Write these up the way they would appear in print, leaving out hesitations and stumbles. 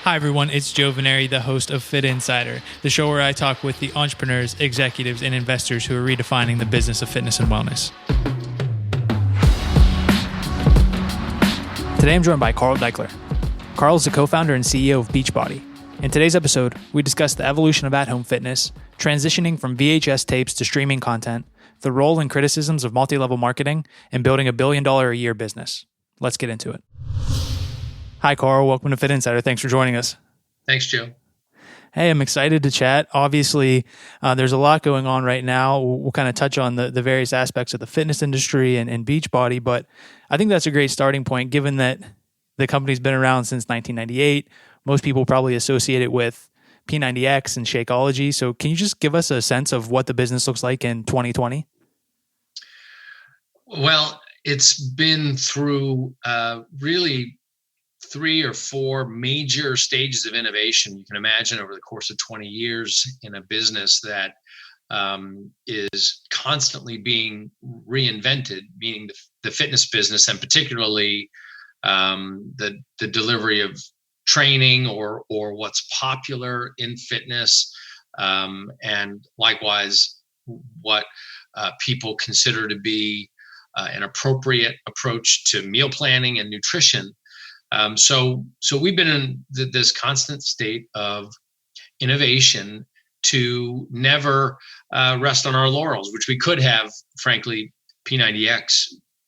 Hi, everyone. It's Joe Veneri, the host of Fit Insider, the show where I talk with the entrepreneurs, executives, and investors who are redefining the business of fitness and wellness. Today, I'm joined by Carl Daikeler. Carl is the co-founder and CEO of Beachbody. In today's episode, we discuss the evolution of at-home fitness, transitioning from VHS tapes to streaming content, the role and criticisms of multi-level marketing, and building a $1 billion a year business. Let's get into it. Hi, Carl. Welcome to Fit Insider. Thanks for joining us. Thanks, Joe. Hey, I'm excited to chat. Obviously, there's a lot going on right now. We'll kind of touch on the various aspects of the fitness industry and Beachbody, but I think that's a great starting point given that the company's been around since 1998. Most people probably associate it with P90X and Shakeology. So can you just give us a sense of what the business looks like in 2020? Well, it's been through really 3 or 4 major stages of innovation. You can imagine over the course of 20 years in a business that is constantly being reinvented, meaning the fitness business, and particularly the delivery of training or what's popular in fitness, and likewise what people consider to be an appropriate approach to meal planning and nutrition. So we've been in this constant state of innovation to never rest on our laurels, which we could have. Frankly, P90X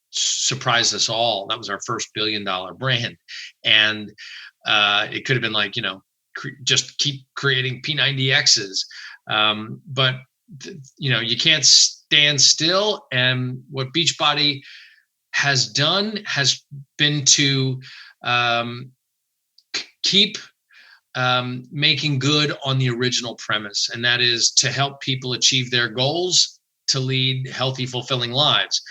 surprised us all. That was our first $1 billion brand, and it could have been like, just keep creating P90Xs. But you can't stand still. And what Beachbody has done has been to keep making good on the original premise, and that is to help people achieve their goals to lead healthy, fulfilling lives.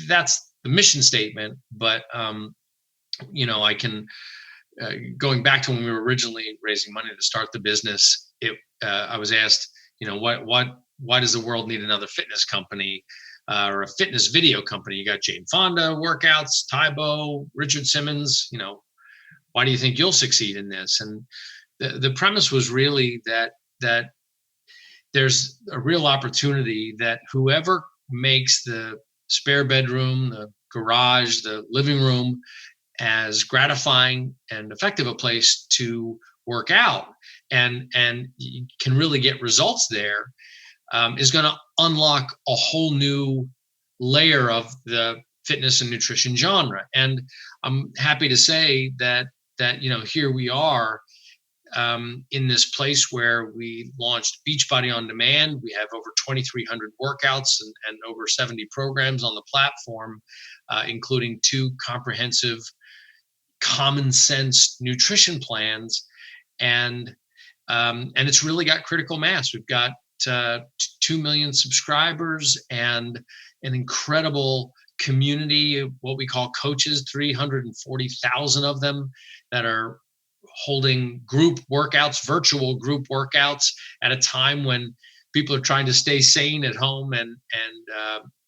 That's the mission statement, but I can going back to when we were originally raising money to start the business, I was asked, why does the world need another fitness company? Or a fitness video company? You got Jane Fonda workouts, Tybo, Richard Simmons. Why do you think you'll succeed in this? And the premise was really that there's a real opportunity that whoever makes the spare bedroom, the garage, the living room as gratifying and effective a place to work out and you can really get results there, is going to unlock a whole new layer of the fitness and nutrition genre. And I'm happy to say that here we are in this place where we launched Beachbody On-Demand. We have over 2,300 workouts and over 70 programs on the platform, including 2 comprehensive, common sense nutrition plans. And it's really got critical mass. We've got 2 million subscribers and an incredible community of what we call coaches, 340,000 of them that are holding group workouts, virtual group workouts at a time when people are trying to stay sane at home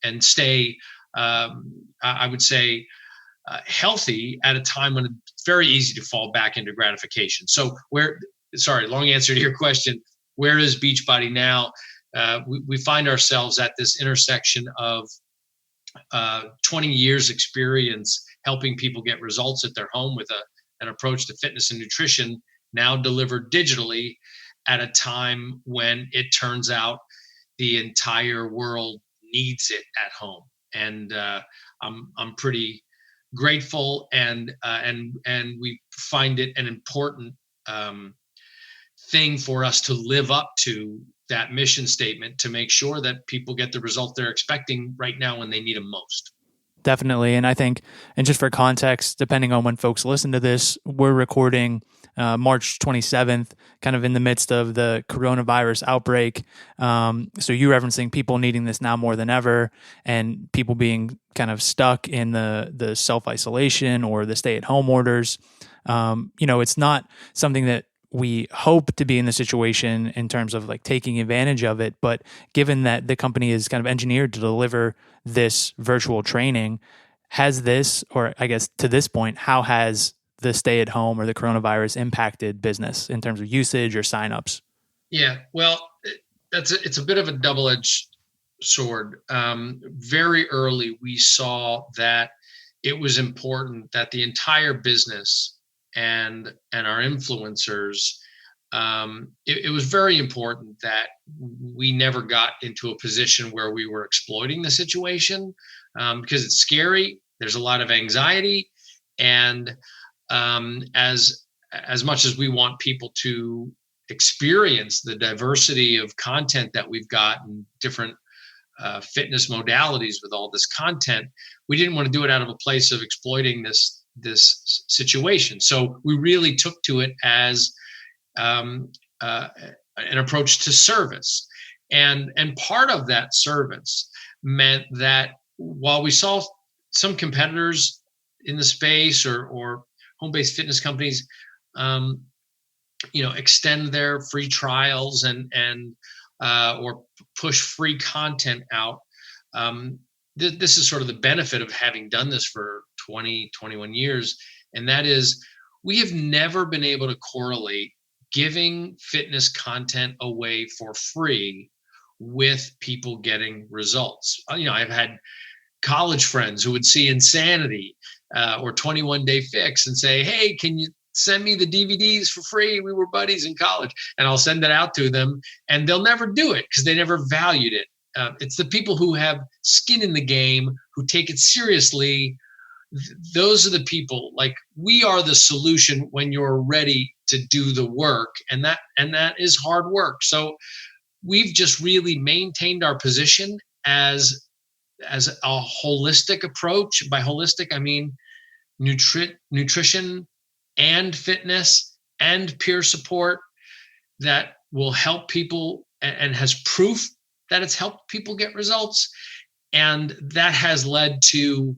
and stay, I would say, healthy at a time when it's very easy to fall back into gratification. So long answer to your question. Where is Beachbody now? We find ourselves at this intersection of 20 years experience helping people get results at their home with an approach to fitness and nutrition, now delivered digitally at a time when it turns out the entire world needs it at home. And I'm pretty grateful, and we find it an important thing for us to live up to that mission statement to make sure that people get the result they're expecting right now when they need them most. Definitely. And I think, and just for context, depending on when folks listen to this, we're recording March 27th, kind of in the midst of the coronavirus outbreak. So you referencing people needing this now more than ever, and people being kind of stuck in the self-isolation or the stay-at-home orders. It's not something that we hope to be in the situation in terms of like taking advantage of it. But given that the company is kind of engineered to deliver this virtual training, has this, or I guess to this point, how has the stay at home or the coronavirus impacted business in terms of usage or signups? Yeah, well, it's a bit of a double-edged sword. Very early, we saw that it was important that the entire business and our influencers, it was very important that we never got into a position where we were exploiting the situation, because it's scary. There's a lot of anxiety, and as much as we want people to experience the diversity of content that we've got and different fitness modalities with all this content, we didn't want to do it out of a place of exploiting this situation. So we really took to it as an approach to service, and part of that service meant that while we saw some competitors in the space or home-based fitness companies, extend their free trials and or push free content out. This is sort of the benefit of having done this for 21 years. And that is, we have never been able to correlate giving fitness content away for free with people getting results. I've had college friends who would see Insanity or 21 Day Fix and say, hey, can you send me the DVDs for free? We were buddies in college. And I'll send it out to them, and they'll never do it because they never valued it. It's the people who have skin in the game, who take it seriously. Those are the people. Like, we are the solution when you're ready to do the work. And that is hard work. So we've just really maintained our position as a holistic approach. By holistic, I mean nutrition and fitness and peer support that will help people and has proof that it's helped people get results. And that has led to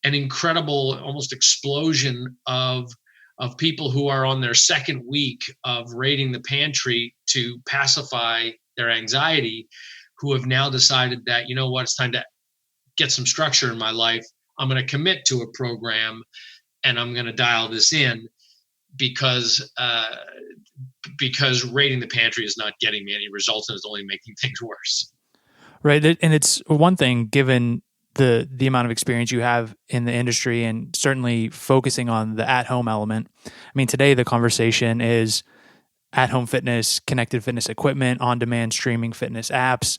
an incredible, almost explosion of people who are on their second week of raiding the pantry to pacify their anxiety, who have now decided that, you know what, it's time to get some structure in my life. I'm going to commit to a program, and I'm going to dial this in because raiding the pantry is not getting me any results, and it's only making things worse. Right. And it's one thing, given the amount of experience you have in the industry and certainly focusing on the at-home element. I mean, today the conversation is at-home fitness, connected fitness equipment, on-demand streaming fitness apps.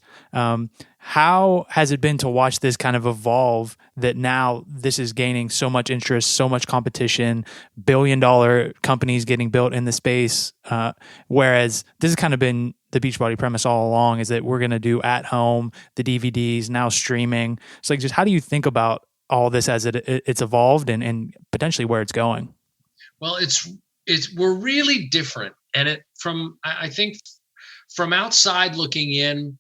How has it been to watch this kind of evolve, that now this is gaining so much interest, so much competition, billion-dollar companies getting built in the space, whereas this has kind of been the Beachbody premise all along, is that we're going to do at home, the DVDs, now streaming. So like, just how do you think about all this as it's evolved and potentially where it's going? Well, we're really different. And I think from outside looking in,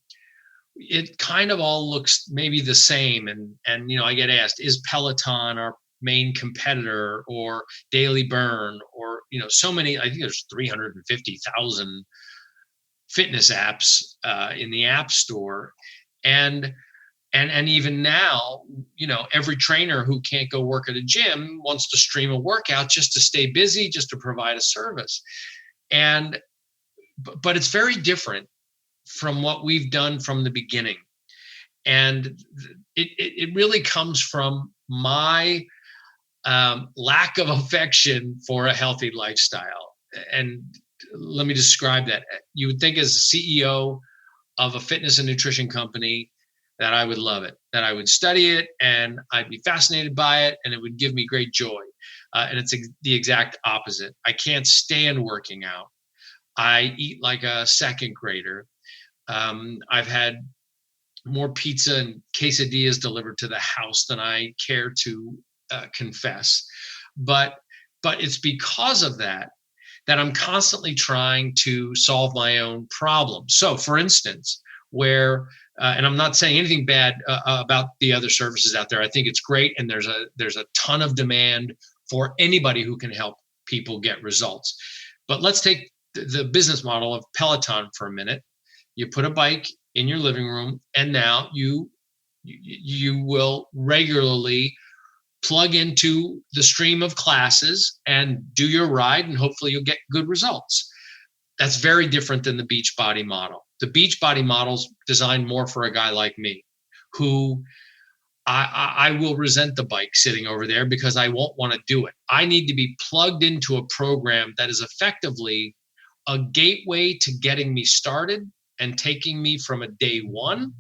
it kind of all looks maybe the same. And I get asked, is Peloton our main competitor, or Daily Burn, or, so many, I think there's 350,000 fitness apps in the App Store. And even now, every trainer who can't go work at a gym wants to stream a workout just to stay busy, just to provide a service. But it's very different from what we've done from the beginning. And it really comes from my lack of affection for a healthy lifestyle. And let me describe that. You would think, as a CEO of a fitness and nutrition company, that I would love it, that I would study it, and I'd be fascinated by it, and it would give me great joy. And it's the exact opposite. I can't stand working out. I eat like a second grader. I've had more pizza and quesadillas delivered to the house than I care to confess. But it's because of that I'm constantly trying to solve my own problems. So, for instance, where and I'm not saying anything bad about the other services out there. I think it's great, and there's a ton of demand for anybody who can help people get results. But let's take the business model of Peloton for a minute. You put a bike in your living room, and now you will regularly plug into the stream of classes and do your ride, and hopefully you'll get good results. That's very different than the Beachbody model. The Beachbody model's designed more for a guy like me, who I will resent the bike sitting over there because I won't want to do it. I need to be plugged into a program that is effectively a gateway to getting me started and taking me from a day 1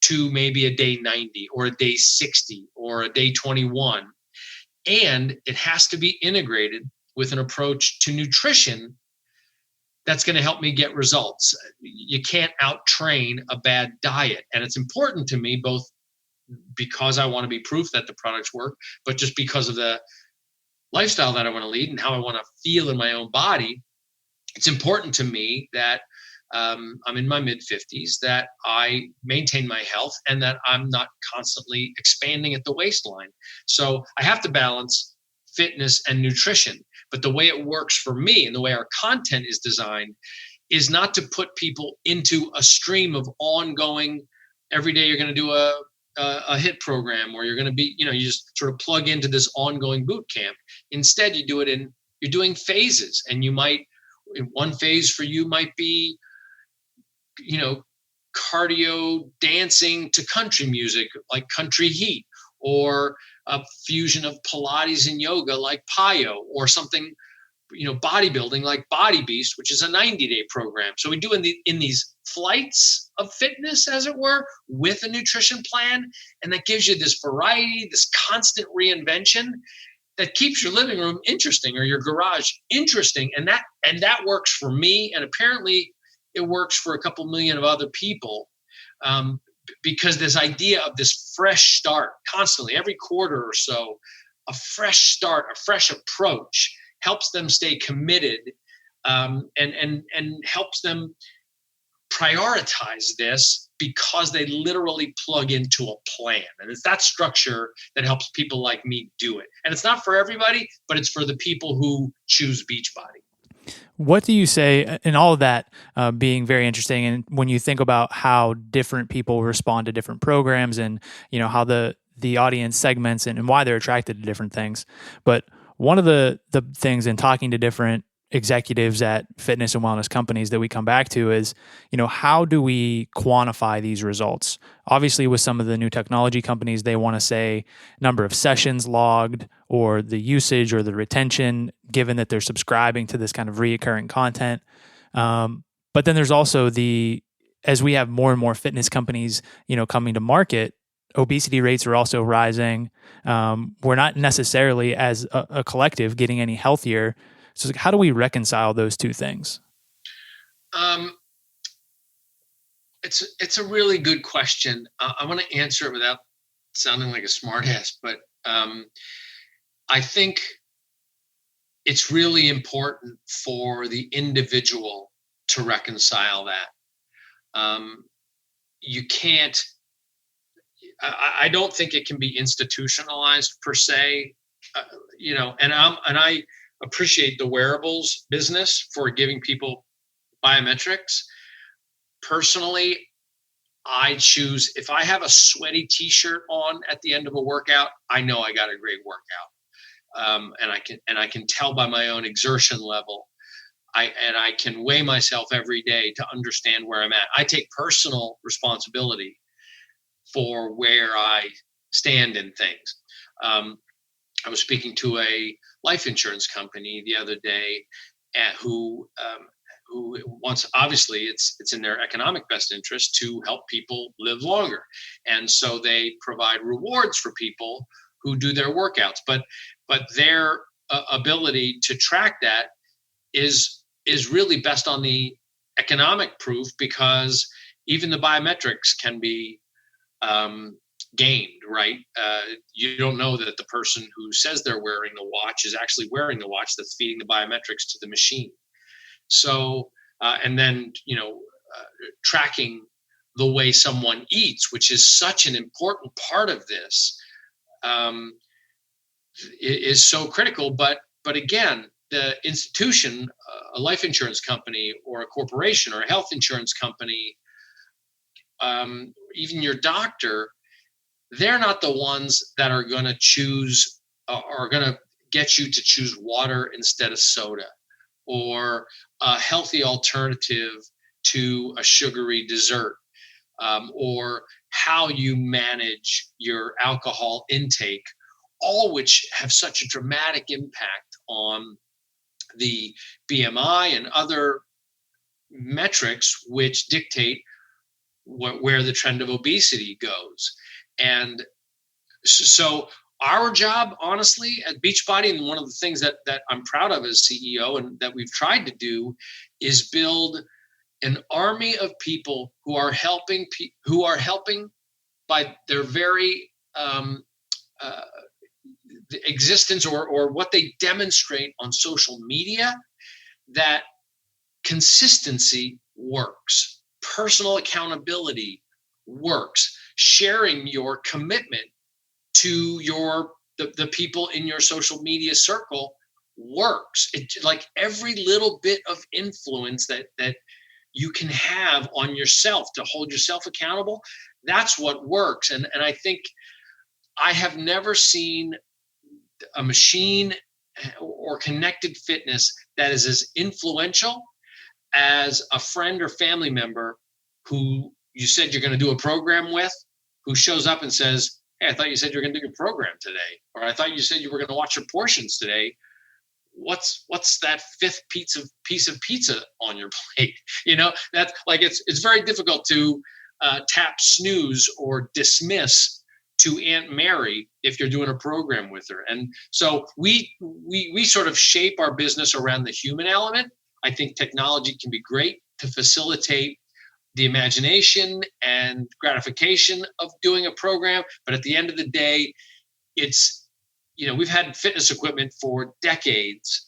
to maybe a day 90 or a day 60 or a day 21. And it has to be integrated with an approach to nutrition that's going to help me get results. You can't out-train a bad diet. And it's important to me, both because I want to be proof that the products work, but just because of the lifestyle that I want to lead and how I want to feel in my own body. It's important to me that I'm in my mid-50s, that I maintain my health and that I'm not constantly expanding at the waistline. So I have to balance fitness and nutrition. But the way it works for me and the way our content is designed is not to put people into a stream of ongoing, every day you're going to do a HIIT program, or you're going to be, you just sort of plug into this ongoing boot camp. Instead, you're doing phases, and you might, in one phase for you might be, cardio dancing to country music, like Country Heat, or a fusion of Pilates and yoga like Payo, or something, bodybuilding like Body Beast, which is a 90-day program. So we do in these flights of fitness, as it were, with a nutrition plan. And that gives you this variety, this constant reinvention that keeps your living room interesting, or your garage interesting. And that works for me. And apparently it works for a couple million of other people, because this idea of this fresh start constantly, every quarter or so, a fresh start, a fresh approach, helps them stay committed, and helps them prioritize this, because they literally plug into a plan. And it's that structure that helps people like me do it. And it's not for everybody, but it's for the people who choose Beachbody. What do you say in all of that, being very interesting, and when you think about how different people respond to different programs, and how the audience segments and why they're attracted to different things? But one of the things in talking to different executives at fitness and wellness companies that we come back to is, how do we quantify these results? Obviously, with some of the new technology companies, they want to say number of sessions logged, or the usage or the retention, given that they're subscribing to this kind of reoccurring content. But then there's also as we have more and more fitness companies, coming to market, obesity rates are also rising. We're not necessarily, as a collective, getting any healthier. So how do we reconcile those two things? It's a really good question. I want to answer it without sounding like a smartass, but I think it's really important for the individual to reconcile that. You can't. I don't think it can be institutionalized per se, and I appreciate the wearables business for giving people biometrics. Personally, I choose, if I have a sweaty t-shirt on at the end of a workout, I know I got a great workout. And I can tell by my own exertion level. I can weigh myself every day to understand where I'm at. I take personal responsibility for where I stand in things. I was speaking to a life insurance company the other day, who wants, obviously it's in their economic best interest to help people live longer, and so they provide rewards for people who do their workouts. But their ability to track that is really best on the economic proof, because even the biometrics can be gamed, right? You don't know that the person who says they're wearing the watch is actually wearing the watch that's feeding the biometrics to the machine. So, and then, tracking the way someone eats, which is such an important part of this, is so critical. But again, the institution, a life insurance company or a corporation or a health insurance company, even your doctor, they're not the ones that are going to are going to get you to choose water instead of soda, or a healthy alternative to a sugary dessert, or how you manage your alcohol intake, all which have such a dramatic impact on the BMI and other metrics which dictate where the trend of obesity goes. And so our job, honestly, at Beachbody, and one of the things that I'm proud of as CEO and that we've tried to do, is build an army of people who are helping by their very existence or what they demonstrate on social media, that consistency works, personal accountability works, sharing your commitment to the people in your social media circle works. It, like every little bit of influence that you can have on yourself to hold yourself accountable, that's what works. And I think I have never seen a machine or connected fitness that is as influential as a friend or family member who you said you're going to do a program with, who shows up and says, "Hey, I thought you said you were going to do your program today," or "I thought you said you were going to watch your portions today. What's that fifth piece of pizza on your plate?" You know, that's like it's very difficult to tap snooze or dismiss to Aunt Mary if you're doing a program with her. And so we sort of shape our business around the human element. I think technology can be great to facilitate the imagination and gratification of doing a program, but at the end of the day, it's, you know, we've had fitness equipment for decades,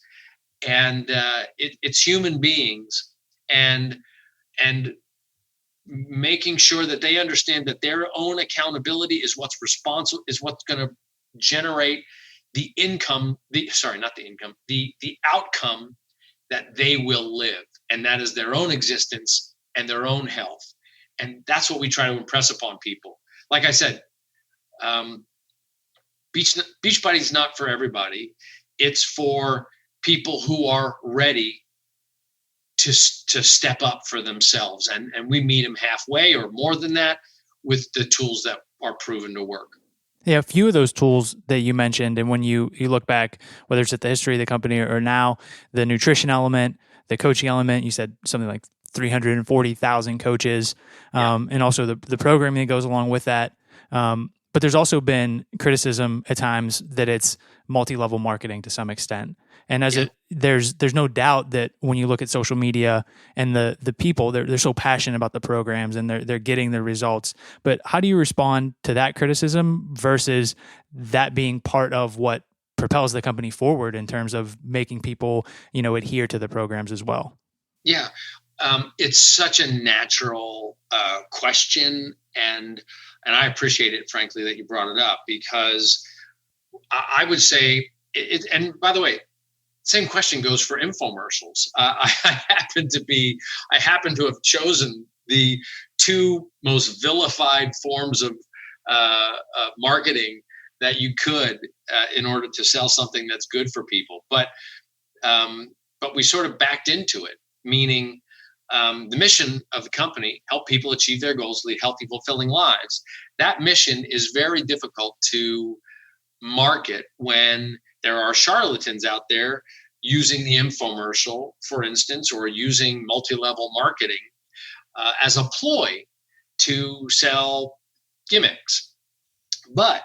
and it's human beings, and making sure that they understand that their own accountability is what's responsible, is what's going to generate the income, the outcome that they will live, and that is their own existence and their own health. And that's what we try to impress upon people. Like I said, Beachbody is not for everybody. It's for people who are ready to step up for themselves. And we meet them halfway or more than that with the tools that are proven to work. Yeah, a few of those tools that you mentioned, and when you look back, whether it's at the history of the company or now, the nutrition element, the coaching element, you said something like 340,000 coaches, and also the programming that goes along with that. But there's also been criticism at times that it's multi-level marketing to some extent. And there's no doubt that when you look at social media and the people, they're so passionate about the programs and they're getting the results. But how do you respond to that criticism versus that being part of what propels the company forward in terms of making people, adhere to the programs as well? Yeah. It's such a natural question, and I appreciate it, frankly, that you brought it up, because I would say it. And by the way, same question goes for infomercials. I happen to have chosen the two most vilified forms of marketing that you could in order to sell something that's good for people. But we sort of backed into it, meaning the mission of the company: help people achieve their goals, lead healthy, fulfilling lives. That mission is very difficult to market when there are charlatans out there using the infomercial, for instance, or using multi-level marketing as a ploy to sell gimmicks. But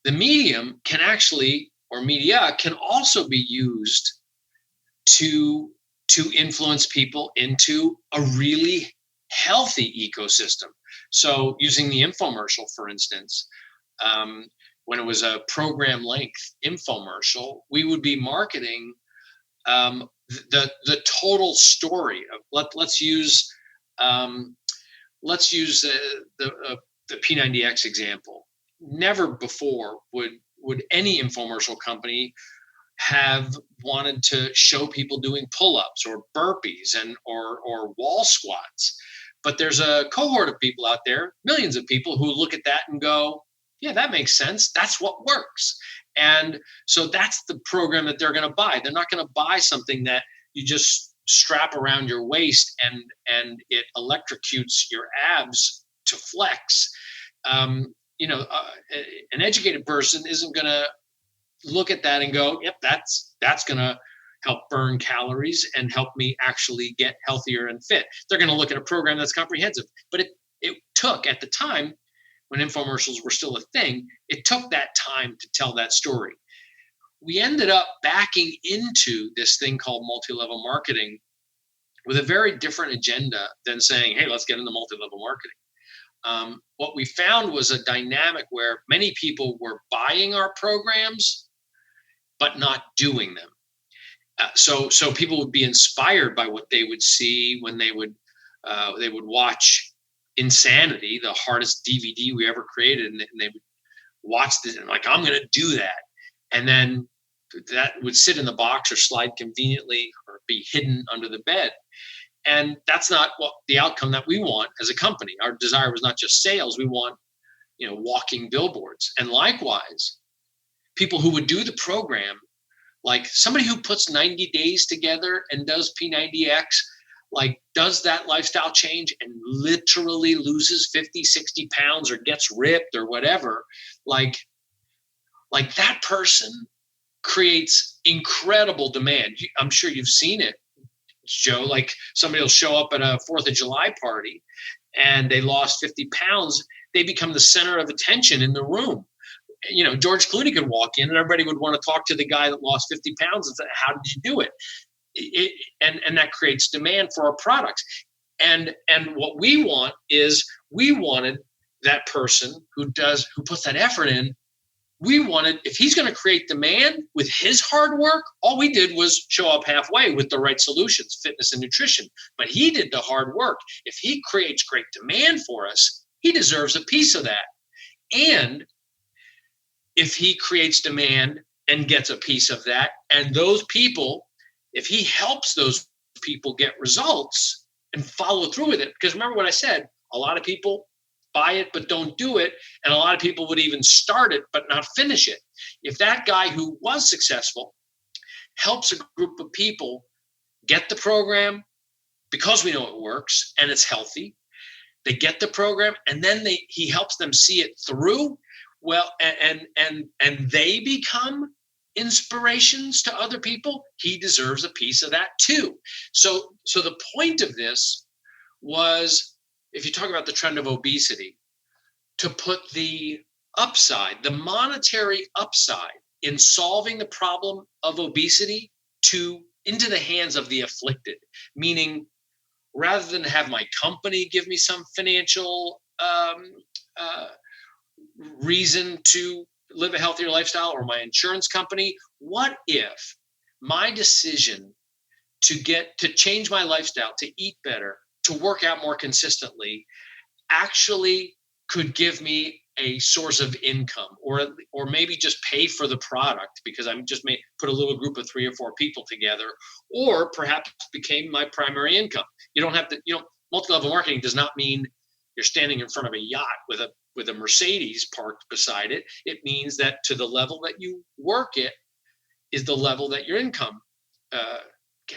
the media can also be used to influence people into a really healthy ecosystem. So using the infomercial, for instance, when it was a program length infomercial, we would be marketing the total story of let's use the P90X example. Never before would any infomercial company have wanted to show people doing pull-ups or burpees or wall squats. But there's a cohort of people out there, millions of people, who look at that and go, yeah, that makes sense. That's what works. And so that's the program that they're going to buy. They're not going to buy something that you just strap around your waist and it electrocutes your abs to flex. An educated person isn't going to look at that and go, yep, that's going to help burn calories and help me actually get healthier and fit. They're going to look at a program that's comprehensive. But it took, at the time when infomercials were still a thing, it took that time to tell that story. We ended up backing into this thing called multi-level marketing with a very different agenda than saying, hey, let's get into multi-level marketing. What we found was a dynamic where many people were buying our programs, but not doing them. So people would be inspired by what they would see when they would watch Insanity, the hardest DVD we ever created, and they would watch this and like, I'm going to do that. And then that would sit in the box or slide conveniently or be hidden under the bed. And that's not what the outcome that we want as a company. Our desire was not just sales. We want, walking billboards. And likewise, people who would do the program, like somebody who puts 90 days together and does P90X, like does that lifestyle change and literally loses 50, 60 pounds or gets ripped or whatever, like that person creates incredible demand. I'm sure you've seen it, Joe. Like somebody will show up at a 4th of July party and they lost 50 pounds. They become the center of attention in the room. George Clooney could walk in and everybody would want to talk to the guy that lost 50 pounds and say, how did you do it? And that creates demand for our products. And what we want is, we wanted that person who puts that effort in. We wanted, if he's going to create demand with his hard work, all we did was show up halfway with the right solutions, fitness and nutrition. But he did the hard work. If he creates great demand for us, he deserves a piece of that. And if he creates demand and gets a piece of that, and those people, if he helps those people get results and follow through with it, because remember what I said, a lot of people buy it but don't do it, and a lot of people would even start it but not finish it. If that guy who was successful helps a group of people get the program because we know it works and it's healthy, they get the program and then he helps them see it through, well, and they become inspirations to other people, he deserves a piece of that too. So the point of this was, if you talk about the trend of obesity, to put the upside, the monetary upside in solving the problem of obesity into the hands of the afflicted, meaning rather than have my company give me some financial reason to live a healthier lifestyle, or my insurance company, what if my decision to change my lifestyle, to eat better, to work out more consistently, actually could give me a source of income, or maybe just pay for the product because I'm just put a little group of 3 or 4 people together, or perhaps became my primary income. You don't have to, multi-level marketing does not mean you're standing in front of a yacht with a Mercedes parked beside it. It means that to the level that you work it is the level that your income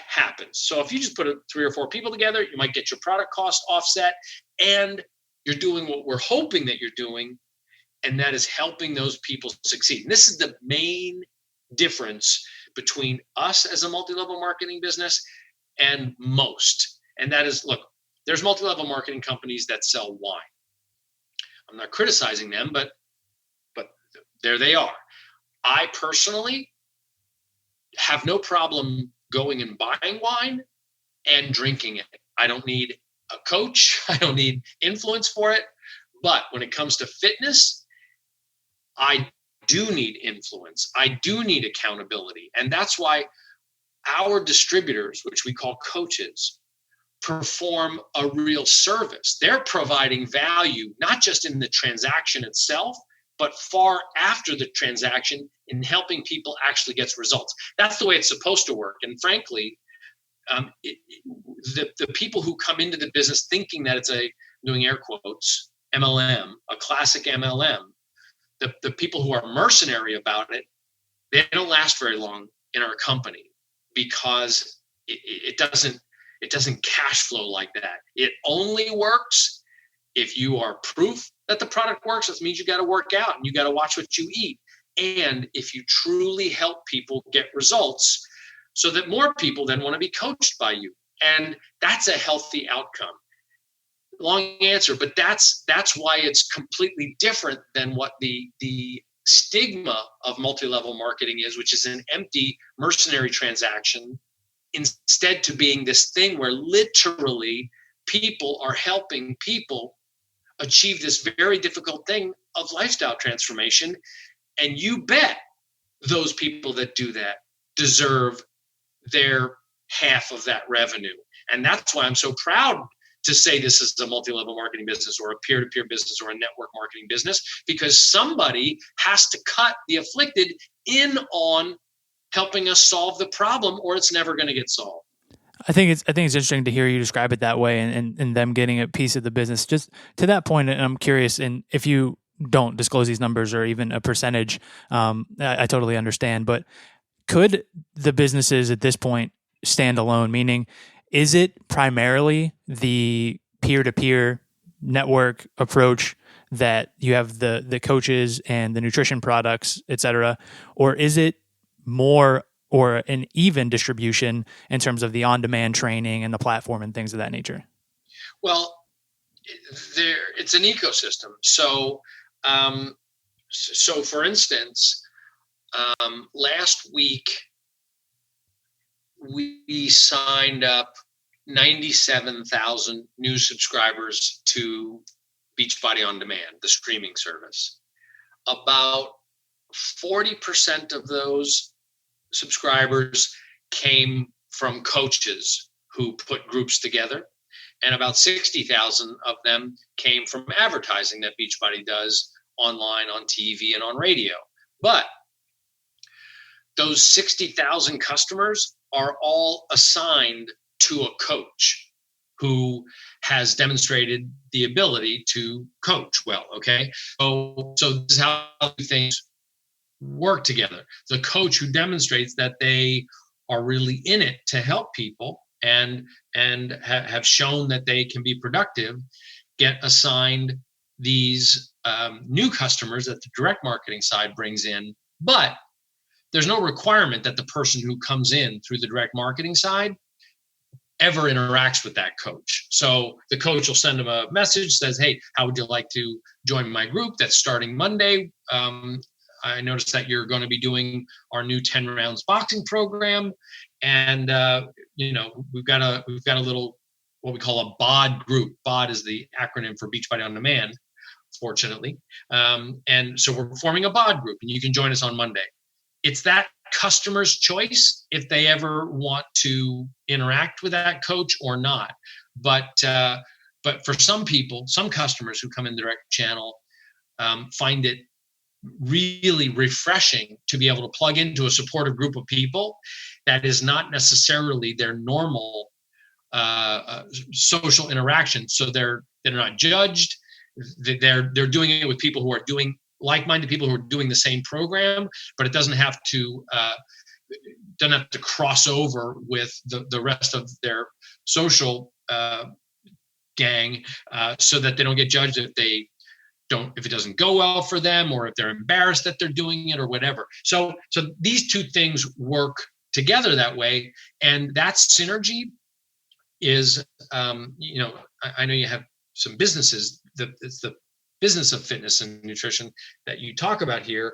happens. So if you just put 3 or 4 people together, you might get your product cost offset, and you're doing what we're hoping that you're doing, and that is helping those people succeed. And this is the main difference between us as a multi-level marketing business and most. And that is, look, there's multi-level marketing companies that sell wine. I'm not criticizing them, but there they are. I personally have no problem going and buying wine and drinking it. I don't need a coach. I don't need influence for it. But when it comes to fitness, I do need influence. I do need accountability. And that's why our distributors, which we call coaches, perform a real service. They're providing value, not just in the transaction itself, but far after the transaction in helping people actually get results. That's the way it's supposed to work. And frankly, the people who come into the business thinking that it's doing air quotes, MLM, a classic MLM, the people who are mercenary about it, they don't last very long in our company because it doesn't cash flow like that. It only works if you are proof that the product works. That means you got to work out and you got to watch what you eat. And if you truly help people get results so that more people then want to be coached by you. And that's a healthy outcome. Long answer, but that's why it's completely different than what the stigma of multi-level marketing is, which is an empty mercenary transaction, instead to being this thing where literally people are helping people achieve this very difficult thing of lifestyle transformation. And you bet those people that do that deserve their half of that revenue. And that's why I'm so proud to say this is a multi-level marketing business or a peer-to-peer business or a network marketing business, because somebody has to cut the afflicted in on helping us solve the problem, or it's never going to get solved. I think it's interesting to hear you describe it that way, and them getting a piece of the business. Just to that point, and I'm curious, and if you don't disclose these numbers or even a percentage, I totally understand. But could the businesses at this point stand alone? Meaning, is it primarily the peer-to-peer network approach that you have the coaches and the nutrition products, et cetera, or is it more or an even distribution in terms of the on-demand training and the platform and things of that nature? Well, it's an ecosystem. So for instance, last week we signed up 97,000 new subscribers to Beachbody On-Demand, the streaming service. About 40% of those subscribers came from coaches who put groups together, and about 60,000 of them came from advertising that Beachbody does online, on TV, and on radio. But those 60,000 customers are all assigned to a coach who has demonstrated the ability to coach well, okay? So this is how things work together. The coach who demonstrates that they are really in it to help people and have shown that they can be productive get assigned these new customers that the direct marketing side brings in. But there's no requirement that the person who comes in through the direct marketing side ever interacts with that coach. So the coach will send them a message, says, hey, how would you like to join my group that's starting Monday? I noticed that you're going to be doing our new 10 rounds boxing program. And, we've got a little, what we call a BOD group. BOD is the acronym for Beachbody On-Demand, fortunately. And so we're forming a BOD group, and you can join us on Monday. It's that customer's choice if they ever want to interact with that coach or not. But for some people, some customers who come in the direct channel find it really refreshing to be able to plug into a supportive group of people that is not necessarily their normal social interaction. So they're not judged. They're doing it with people who are doing like-minded people who are doing the same program, but it doesn't have to cross over with the rest of their social gang, so that they don't get judged if it doesn't go well for them, or if they're embarrassed that they're doing it or whatever. So these two things work together that way, and that synergy is, I know you have some businesses it's the business of fitness and nutrition that you talk about here.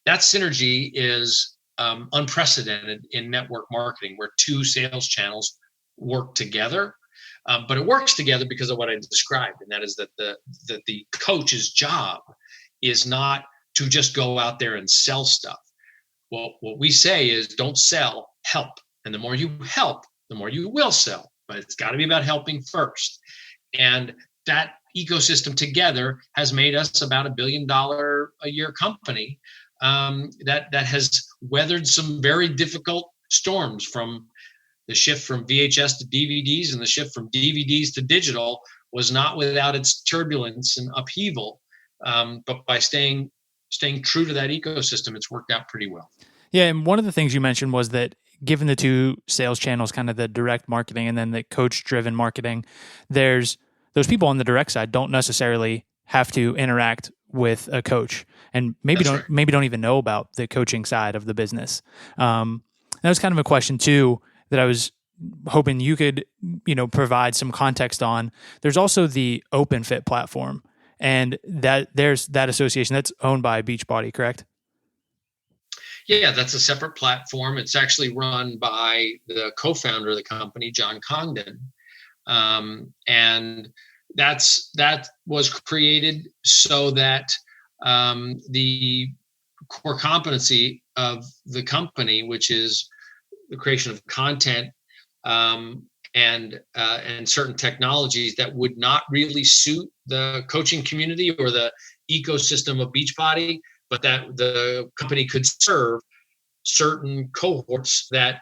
That synergy is unprecedented in network marketing, where two sales channels work together. But it works together because of what I described, and that is that the coach's job is not to just go out there and sell stuff. Well, what we say is don't sell, help. And the more you help, the more you will sell. But it's got to be about helping first. And that ecosystem together has made us about $1 billion a year company that has weathered some very difficult storms, from the shift from VHS to DVDs, and the shift from DVDs to digital was not without its turbulence and upheaval. But by staying staying true to that ecosystem, it's worked out pretty well. Yeah, and one of the things you mentioned was that given the two sales channels, kind of the direct marketing and then the coach-driven marketing, there's those people on the direct side don't necessarily have to interact with a coach, and maybe That's don't right. maybe don't even know about the coaching side of the business. That was kind of a question too that I was hoping you could provide some context on. There's also the OpenFit platform, and that there's that association that's owned by Beachbody, correct? Yeah, that's a separate platform. It's actually run by the co-founder of the company, Jon Congdon. And that was created so that the core competency of the company, which is the creation of content and certain technologies that would not really suit the coaching community or the ecosystem of Beachbody, but that the company could serve certain cohorts that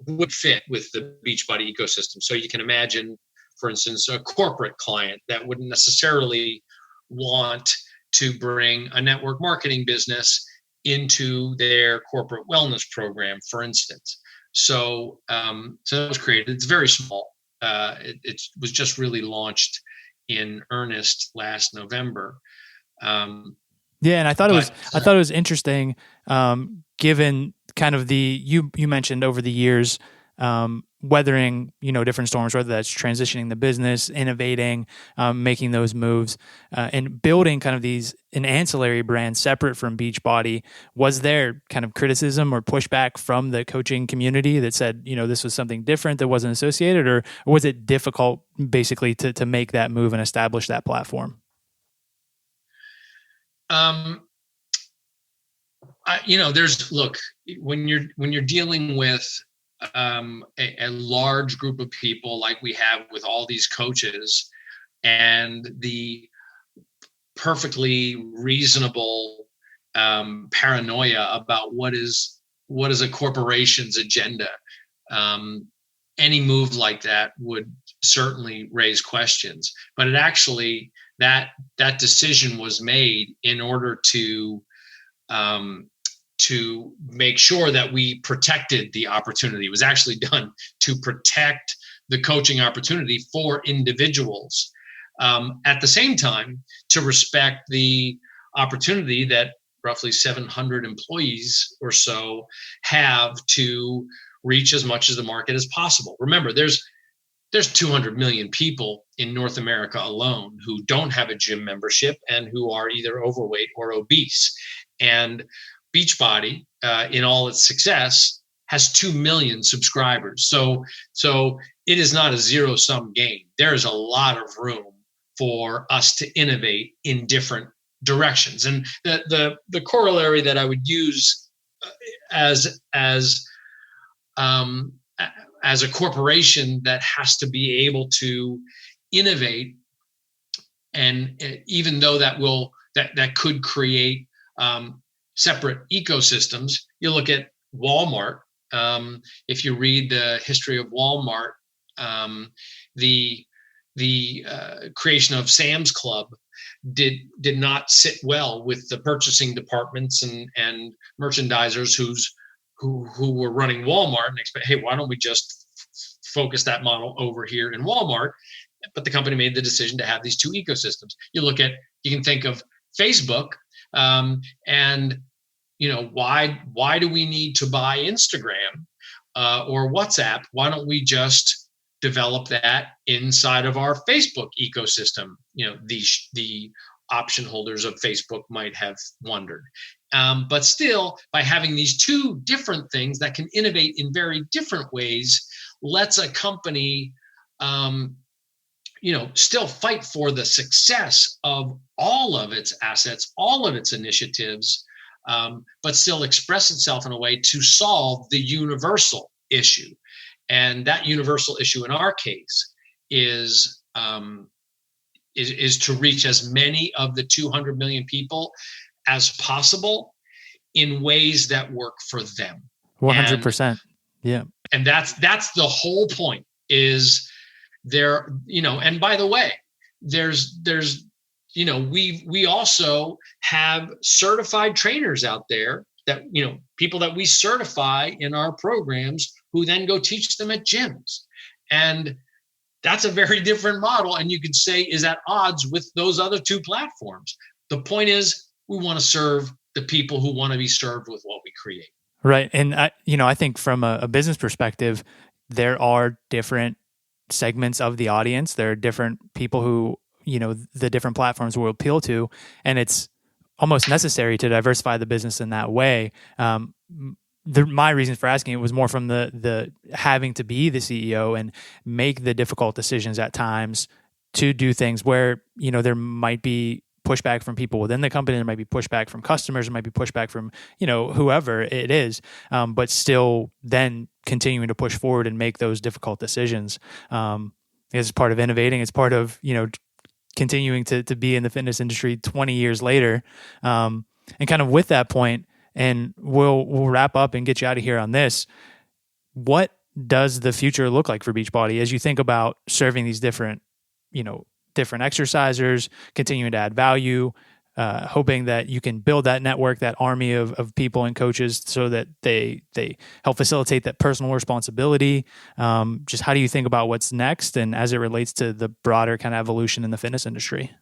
would fit with the Beachbody ecosystem. So you can imagine, for instance, a corporate client that wouldn't necessarily want to bring a network marketing business into their corporate wellness program, for instance. So it was created. It's very small. It was just really launched in earnest last November. Yeah, and I thought it was interesting, given kind of you mentioned over the years, weathering different storms, whether that's transitioning the business, innovating, making those moves, and building kind of an ancillary brand separate from Beachbody. Was there kind of criticism or pushback from the coaching community that said this was something different that wasn't associated, or was it difficult basically to make that move and establish that platform? Look, when you're dealing with a large group of people like we have with all these coaches, and the perfectly reasonable paranoia about what is a corporation's agenda, any move like that would certainly raise questions. But it actually, that decision was made in order to make sure that we protected the opportunity. It was actually done to protect the coaching opportunity for individuals. At the same time, to respect the opportunity that roughly 700 employees or so have to reach as much of the market as possible. Remember, there's 200 million people in North America alone who don't have a gym membership and who are either overweight or obese. And Beachbody, in all its success, has 2 million subscribers. So it is not a zero-sum game. There is a lot of room for us to innovate in different directions. And the corollary that I would use as a corporation that has to be able to innovate, and even though that could create separate ecosystems. You look at Walmart. If you read the history of Walmart, the creation of Sam's Club did not sit well with the purchasing departments and merchandisers who were running Walmart and expect, hey, why don't we just focus that model over here in Walmart? But the company made the decision to have these two ecosystems. You can think of Facebook, and why do we need to buy Instagram or WhatsApp? Why don't we just develop that inside of our Facebook ecosystem? The option holders of Facebook might have wondered. But still, by having these two different things that can innovate in very different ways, lets a company still fight for the success of all of its assets, all of its initiatives, but still express itself in a way to solve the universal issue. And that universal issue in our case is to reach as many of the 200 million people as possible in ways that work for them. 100%. Yeah. And that's the whole point. Is there, and by the way, there's we also have certified trainers out there that, people that we certify in our programs who then go teach them at gyms. And that's a very different model. And you could say, is at odds with those other two platforms. The point is, we want to serve the people who want to be served with what we create. Right. And I think from a business perspective, there are different segments of the audience. There are different people who, the different platforms will appeal to, and it's almost necessary to diversify the business in that way. My reason for asking it was more from the having to be the CEO and make the difficult decisions at times to do things where, there might be pushback from people within the company. There might be pushback from customers. There might be pushback from, whoever it is, but still then continuing to push forward and make those difficult decisions. It's part of innovating. It's part of, continuing to be in the fitness industry 20 years later. And kind of with that point, and we'll wrap up and get you out of here on this. What does the future look like for Beachbody as you think about serving these different exercisers, continuing to add value, hoping that you can build that network, that army of people and coaches so that they help facilitate that personal responsibility? Just how do you think about what's next and as it relates to the broader kind of evolution in the fitness industry?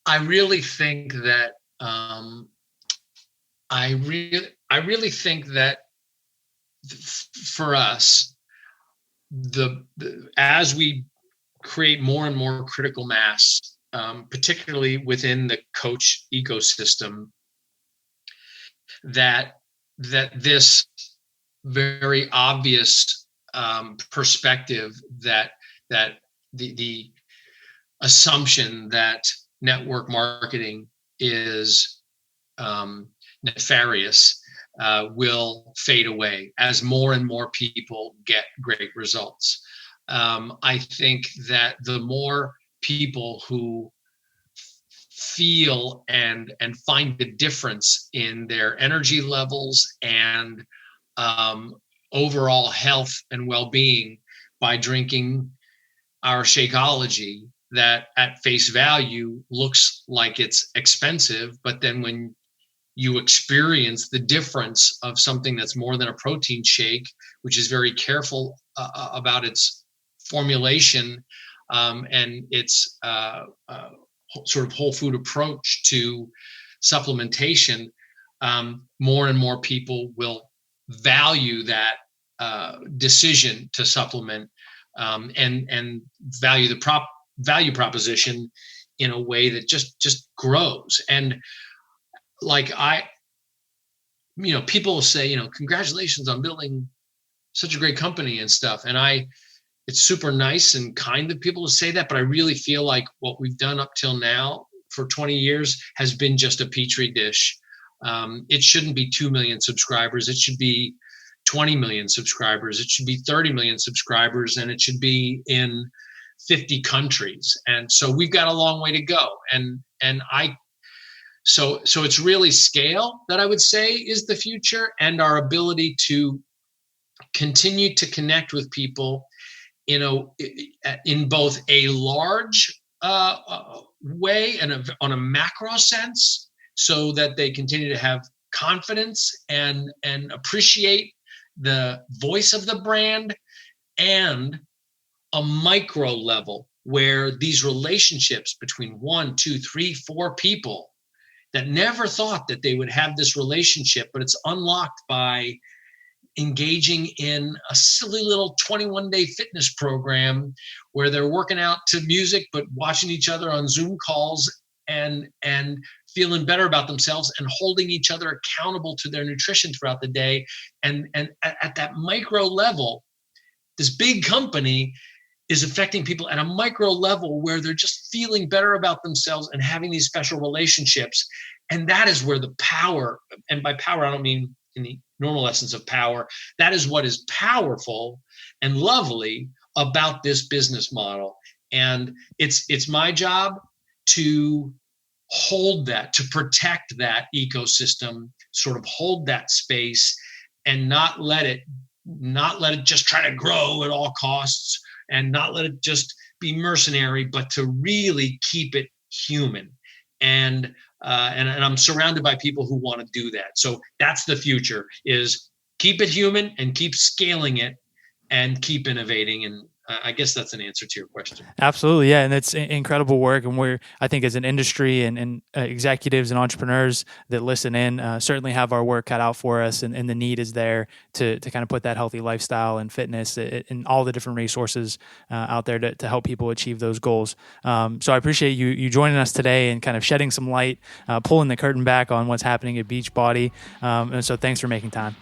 I really think that for us, as we create more and more critical mass, particularly within the coach ecosystem, that this very obvious perspective that the assumption that network marketing is nefarious will fade away as more and more people get great results. I think that the more people who feel and find a difference in their energy levels and overall health and well-being by drinking our Shakeology, that at face value looks like it's expensive, but then when you experience the difference of something that's more than a protein shake, which is very careful about its formulation and its sort of whole food approach to supplementation, more and more people will value that decision to supplement and value the value proposition in a way that just grows. And like people will say, congratulations on building such a great company and stuff. And it's super nice and kind of people to say that, but I really feel like what we've done up till now for 20 years has been just a petri dish. It shouldn't be 2 million subscribers. It should be 20 million subscribers. It should be 30 million subscribers, and it should be in 50 countries. And so we've got a long way to go. So it's really scale that I would say is the future, and our ability to continue to connect with people, in both a large way and on a macro sense, so that they continue to have confidence and appreciate the voice of the brand, and a micro level where these relationships between 1, 2, 3, 4 people that never thought that they would have this relationship, but it's unlocked by engaging in a silly little 21-day fitness program where they're working out to music, but watching each other on Zoom calls and feeling better about themselves and holding each other accountable to their nutrition throughout the day. And at that micro level, this big company is affecting people at a micro level where they're just feeling better about themselves and having these special relationships. And that is where the power, and by power, I don't mean in the normal essence of power, that is what is powerful and lovely about this business model. And it's my job to hold that, to protect that ecosystem, sort of hold that space, and not let it just try to grow at all costs, and not let it just be mercenary, but to really keep it human. And I'm surrounded by people who want to do that. So that's the future, is keep it human and keep scaling it and keep innovating. And I guess that's an answer to your question. Absolutely. Yeah. And it's incredible work. And I think as an industry and executives and entrepreneurs that listen in, certainly have our work cut out for us. And the need is there to kind of put that healthy lifestyle and fitness and all the different resources out there to help people achieve those goals. So I appreciate you joining us today and kind of shedding some light, pulling the curtain back on what's happening at Beachbody. And so thanks for making time.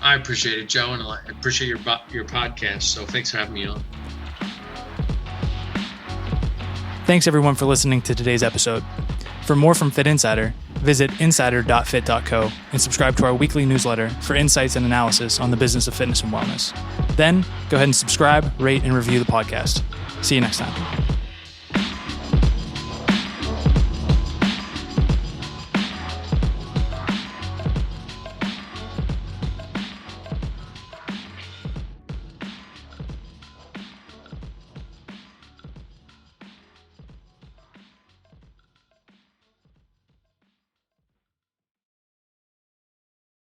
I appreciate it, Joe, and I appreciate your podcast. So thanks for having me on. Thanks, everyone, for listening to today's episode. For more from Fit Insider, visit insider.fit.co and subscribe to our weekly newsletter for insights and analysis on the business of fitness and wellness. Then, go ahead and subscribe, rate, and review the podcast. See you next time.